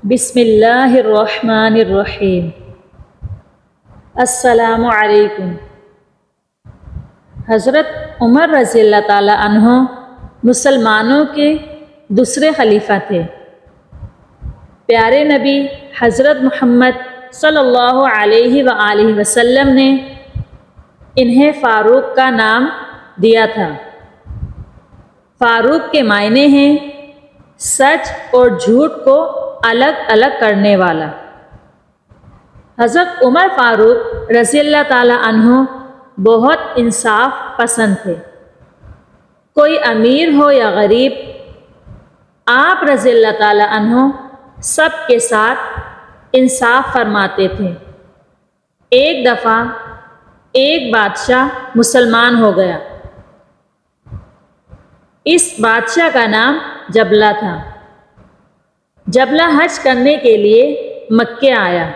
بسم اللہ الرحمن الرحیم۔ السلام علیکم۔ حضرت عمر رضی اللہ تعالیٰ عنہ مسلمانوں کے دوسرے خلیفہ تھے۔ پیارے نبی حضرت محمد صلی اللہ علیہ وآلہ وسلم نے انہیں فاروق کا نام دیا تھا۔ فاروق کے معنی ہیں سچ اور جھوٹ کو الگ الگ کرنے والا۔ حضرت عمر فاروق رضی اللہ تعالیٰ عنہ بہت انصاف پسند تھے۔ کوئی امیر ہو یا غریب، آپ رضی اللہ تعالیٰ عنہ سب کے ساتھ انصاف فرماتے تھے۔ ایک دفعہ ایک بادشاہ مسلمان ہو گیا۔ اس بادشاہ کا نام جبلہ تھا۔ جبلہ حج کرنے کے لیے مکے آیا۔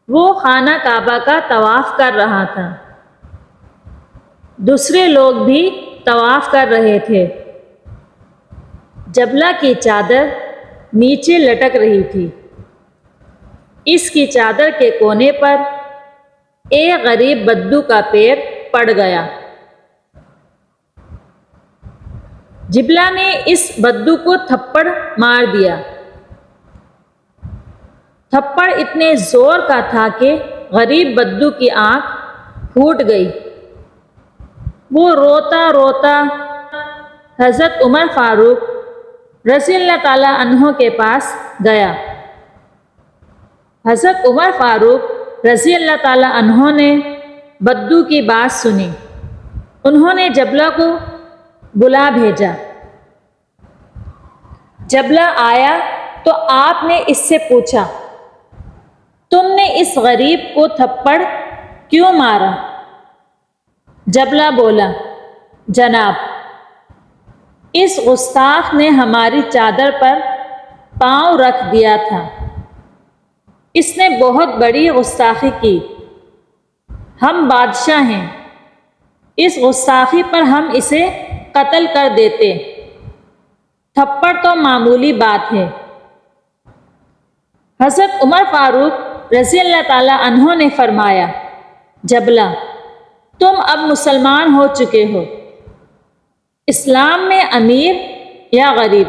وہ خانہ کعبہ کا طواف کر رہا تھا۔ دوسرے لوگ بھی طواف کر رہے تھے۔ جبلہ کی چادر نیچے لٹک رہی تھی۔ اس کی چادر کے کونے پر ایک غریب بدو کا پیر پڑ گیا۔ جبلہ نے اس بدو کو تھپڑ مار دیا۔ تھپڑ اتنے زور کا تھا کہ غریب بدو کی آنکھ پھوٹ گئی۔ وہ روتا روتا حضرت عمر فاروق رضی اللہ تعالیٰ عنہ کے پاس گیا۔ حضرت عمر فاروق رضی اللہ تعالیٰ عنہ نے بدو کی بات سنی۔ انہوں نے جبلہ کو بلا بھیجا۔ جبلہ آیا تو آپ نے اس سے پوچھا، تم نے اس غریب کو تھپڑ کیوں مارا؟ جبلہ بولا، جناب، اس گستاخ نے ہماری چادر پر پاؤں رکھ دیا تھا۔ اس نے بہت بڑی گستاخی کی۔ ہم بادشاہ ہیں، اس گستاخی پر ہم اسے قتل کر دیتے۔ تھپڑ تو معمولی بات ہے۔ حضرت عمر فاروق رضی اللہ تعالیٰ عنہ نے فرمایا، جبلہ، تم اب مسلمان ہو چکے ہو۔ اسلام میں امیر یا غریب،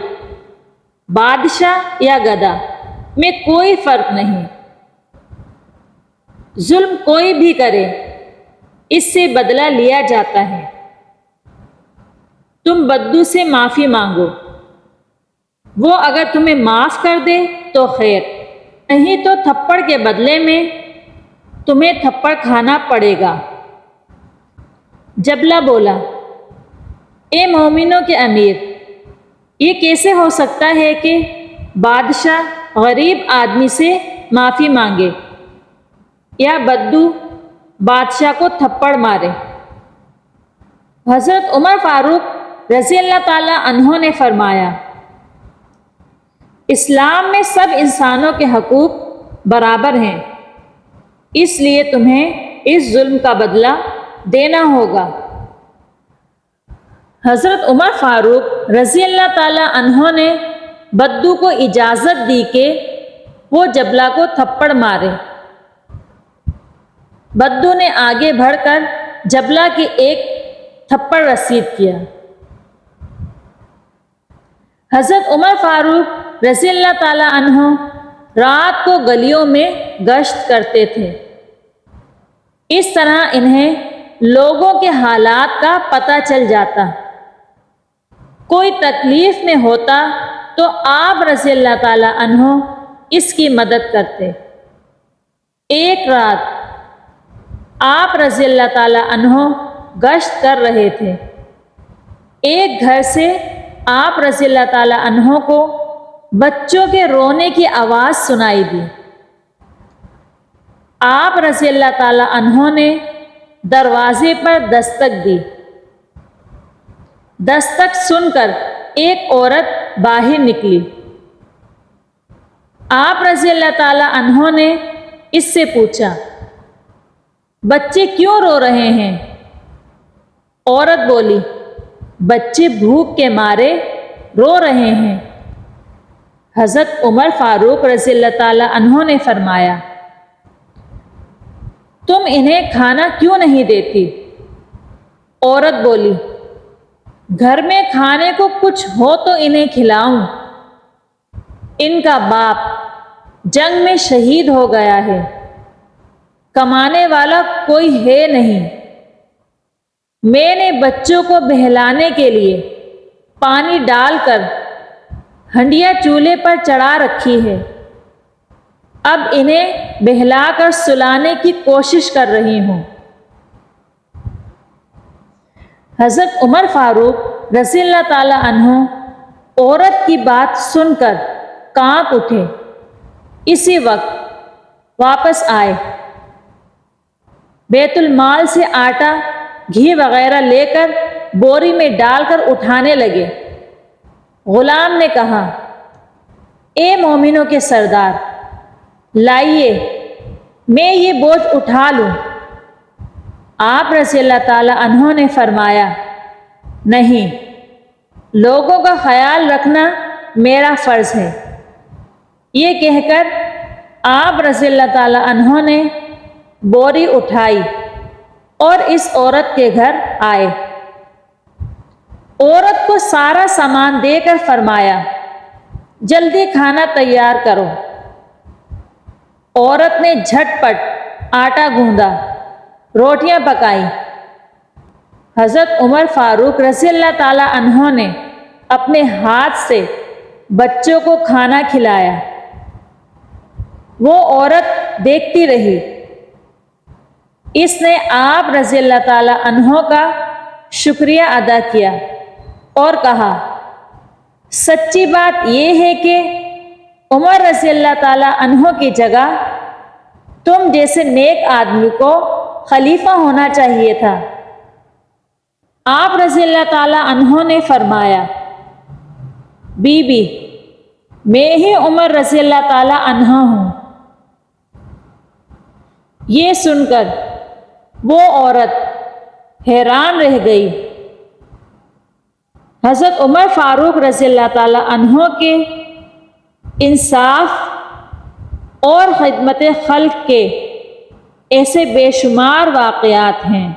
بادشاہ یا گدھا میں کوئی فرق نہیں۔ ظلم کوئی بھی کرے، اس سے بدلہ لیا جاتا ہے۔ تم بدو سے معافی مانگو، وہ اگر تمہیں معاف کر دے تو خیر، نہیں تو تھپڑ کے بدلے میں تمہیں تھپڑ کھانا پڑے گا۔ جبلہ بولا، اے مومنوں کے امیر، یہ کیسے ہو سکتا ہے کہ بادشاہ غریب آدمی سے معافی مانگے یا بدو بادشاہ کو تھپڑ مارے؟ حضرت عمر فاروق رضی اللہ تعالیٰ عنہ نے فرمایا، اسلام میں سب انسانوں کے حقوق برابر ہیں، اس لیے تمہیں اس ظلم کا بدلہ دینا ہوگا۔ حضرت عمر فاروق رضی اللہ تعالیٰ عنہ نے بدو کو اجازت دی کہ وہ جبلہ کو تھپڑ مارے۔ بدو نے آگے بڑھ کر جبلہ کی ایک تھپڑ رسید کیا۔ حضرت عمر فاروق رضی اللہ تعالیٰ عنہ رات کو گلیوں میں گشت کرتے تھے۔ اس طرح انہیں لوگوں کے حالات کا پتہ چل جاتا۔ کوئی تکلیف میں ہوتا تو آپ رضی اللہ تعالیٰ عنہ اس کی مدد کرتے۔ ایک رات آپ رضی اللہ تعالیٰ عنہ گشت کر رہے تھے۔ ایک گھر سے آپ رضی اللہ تعالیٰ عنہ کو بچوں کے رونے کی آواز سنائی دی۔ آپ رضی اللہ تعالیٰ عنہ نے دروازے پر دستک دی۔ دستک سن کر ایک عورت باہر نکلی۔ آپ رضی اللہ تعالیٰ عنہ نے اس سے پوچھا، بچے کیوں رو رہے ہیں؟ عورت بولی، بچے بھوک کے مارے رو رہے ہیں۔ حضرت عمر فاروق رضی اللہ تعالی عنہ نے فرمایا، تم انہیں کھانا کیوں نہیں دیتی؟ عورت بولی، گھر میں کھانے کو کچھ ہو تو انہیں کھلاؤں، ان کا باپ جنگ میں شہید ہو گیا ہے، کمانے والا کوئی ہے نہیں، میں نے بچوں کو بہلانے کے لیے پانی ڈال کر ہنڈیا چولہے پر چڑھا رکھی ہے، اب انہیں بہلا کر سلانے کی کوشش کر رہی ہوں۔ حضرت عمر فاروق رضی اللہ تعالی عنہ عورت کی بات سن کر کانپ اٹھے، اسی وقت واپس آئے، بیت المال سے آٹا، گھی وغیرہ لے کر بوری میں ڈال کر اٹھانے لگے۔ غلام نے کہا، اے مومنوں کے سردار، لائیے میں یہ بوجھ اٹھا لوں۔ آپ رضی اللہ تعالی عنہ نے فرمایا، نہیں، لوگوں کا خیال رکھنا میرا فرض ہے۔ یہ کہہ کر آپ رضی اللہ تعالی عنہ نے بوری اٹھائی اور اس عورت کے گھر آئے۔ عورت کو سارا سامان دے کر فرمایا، جلدی کھانا تیار کرو۔ عورت نے جھٹ پٹ آٹا گوندھا، روٹیاں پکائیں۔ حضرت عمر فاروق رضی اللہ تعالی عنہ نے اپنے ہاتھ سے بچوں کو کھانا کھلایا۔ وہ عورت دیکھتی رہی۔ اس نے آپ رضی اللہ تعالی عنہ کا شکریہ ادا کیا اور کہا، سچی بات یہ ہے کہ عمر رضی اللہ تعالی عنہ کی جگہ تم جیسے نیک آدمی کو خلیفہ ہونا چاہیے تھا۔ آپ رضی اللہ تعالی عنہ نے فرمایا، بی بی، میں ہی عمر رضی اللہ تعالی عنہ ہوں۔ یہ سن کر وہ عورت حیران رہ گئی۔ حضرت عمر فاروق رضی اللہ تعالی عنہ کے انصاف اور خدمت خلق کے ایسے بے شمار واقعات ہیں۔